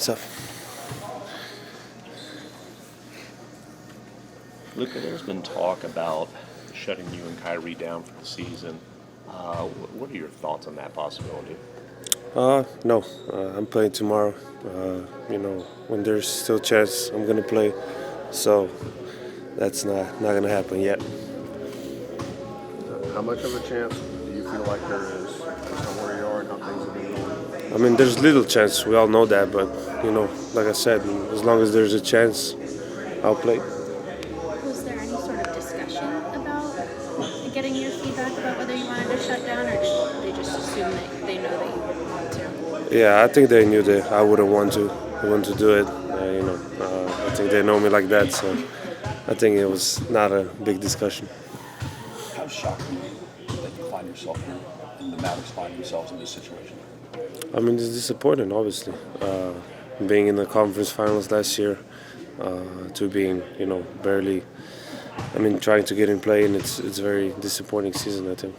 What's up? Luka, there's been talk about shutting you and Kyrie down for the season. What are your thoughts on that possibility? No. I'm playing tomorrow. When there's still a chance, I'm gonna play. So that's not gonna happen yet. How much of a chance do you feel like there is based on where you are and how things have been going? I mean, there's little chance. We all know that, but like I said, as long as there's a chance, I'll play. Was there any sort of discussion about getting your feedback about whether you wanted to shut down, or did they just assume that they know that you wouldn't want to? Yeah, I think they knew that I wouldn't want to do it. I think they know me like that, so I think it was not a big discussion. How shocked are you that you find yourself here and the Mavs find themselves in this situation? I mean, it's disappointing, obviously. Being in the conference finals last year, to being, barely, trying to get in play, and it's a very disappointing season, I think.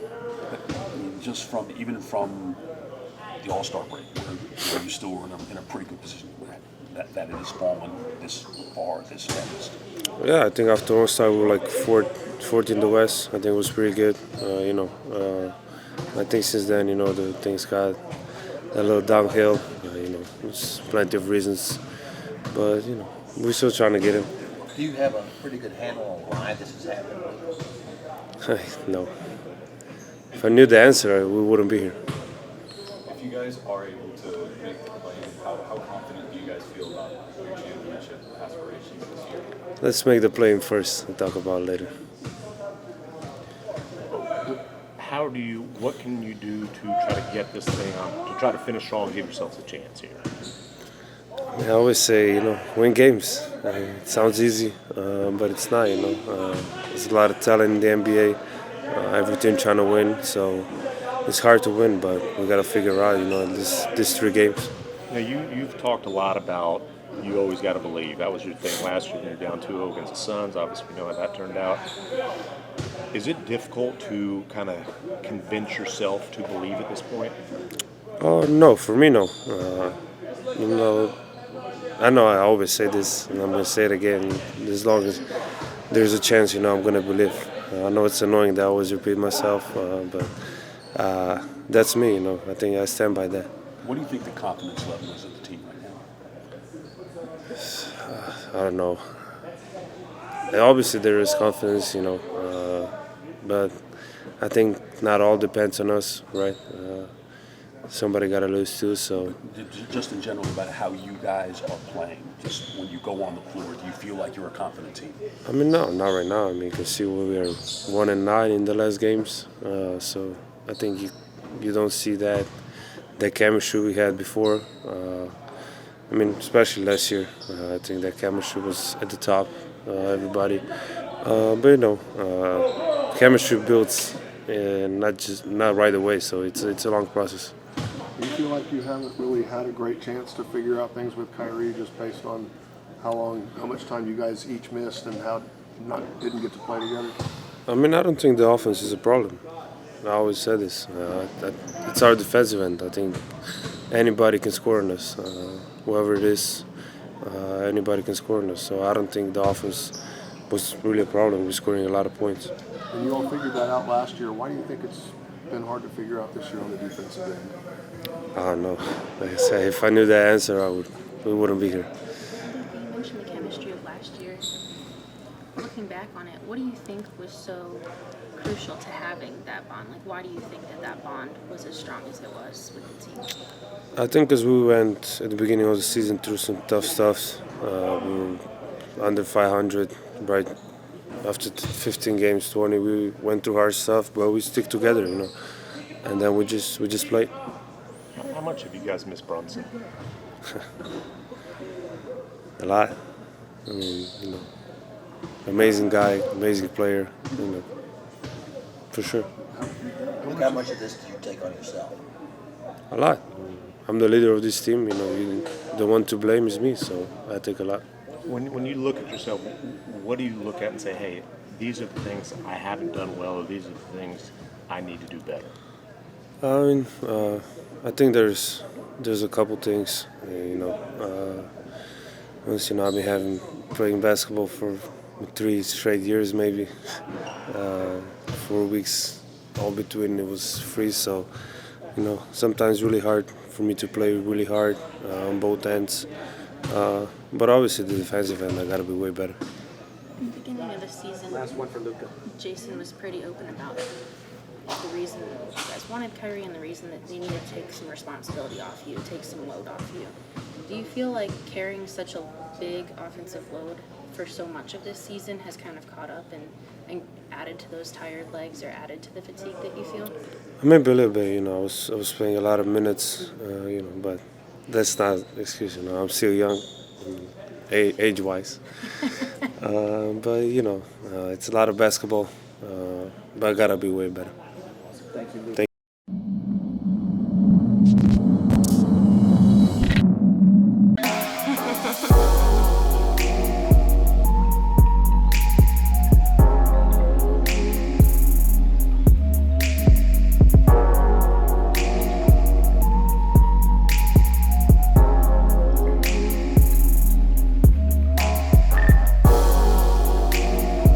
Just from the All-Star break, where you still were in a pretty good position, that it has fallen this far, this fast. Yeah, I think after All-Star we were like fourth in the West. I think it was pretty good. I think since then, the things got a little downhill. There's plenty of reasons, but we're still trying to get him. Do you have a pretty good handle on why this has happened? No. If I knew the answer, we wouldn't be here. If you guys are able to make the play, how confident do you guys feel about your championship aspirations this year? Let's make the play-in first and talk about it later. What can you do to try to get this thing on, to try to finish strong and give yourselves a chance here? I always say, win games. It sounds easy, but it's not, There's a lot of talent in the NBA. Every team trying to win, so it's hard to win, but we got to figure out, these 3 games. Now, you've talked a lot about you always got to believe. That was your thing last year when you were down 2-0 against the Suns. Obviously, we know how that turned out. Is it difficult to kind of convince yourself to believe at this point? No, for me, no. I know I always say this, and I'm going to say it again. As long as there's a chance, I'm going to believe. I know it's annoying that I always repeat myself, but that's me, I think I stand by that. What do you think the confidence level is of the team right now? I don't know. Obviously, there is confidence, but I think not all depends on us, right? Somebody got to lose too, so. Just in general about how you guys are playing, just when you go on the floor, do you feel like you're a confident team? No, not right now. You can see we are 1-9 in the last games, so I think you don't see that chemistry we had before. Especially last year. I think that chemistry was at the top, everybody. But chemistry builds not right away, so it's a long process. Do you feel like you haven't really had a great chance to figure out things with Kyrie just based on how much time you guys each missed and how didn't get to play together? I don't think the offense is a problem. I always said this. It's our defensive end. I think anybody can score on us. Whoever it is, anybody can score on us. So I don't think the offense was really a problem. We're scoring a lot of points. And you all figured that out last year. Why do you think it's been hard to figure out this year on the defensive end? I don't know. Like I said, if I knew that answer, we wouldn't be here. You mentioned the chemistry of last year. Looking back on it, what do you think was so crucial to having that bond? Like, why do you think that bond was as strong as it was with the team? I think because we went at the beginning of the season through some tough stuff. We were under 500, right after 15 games, 20. We went through hard stuff, but we stick together, And then we just played. How much have you guys missed Brunson? A lot. Amazing guy, amazing player, for sure. Look, how much of this do you take on yourself? A lot. I'm the leader of this team. The one to blame is me, so I take a lot. When you look at yourself, what do you look at and say, hey, these are the things I haven't done well, or these are the things I need to do better? I mean, I think there's a couple things. Once I've been having playing basketball for 3 straight years, maybe 4 weeks all between it was free. So sometimes really hard for me to play really hard on both ends. But obviously the defensive end, I got to be way better. In the beginning of the season, Last one for Luka. Jason was pretty open about the reason you guys wanted Kyrie and the reason that they needed to take some responsibility off you, take some load off you. Do you feel like carrying such a big offensive load for so much of this season has kind of caught up and added to those tired legs or added to the fatigue that you feel? Maybe a little bit. I was playing a lot of minutes. But that's not an excuse. I'm still young, age-wise. But it's a lot of basketball. But I gotta be way better. Thank you, Luka. Thank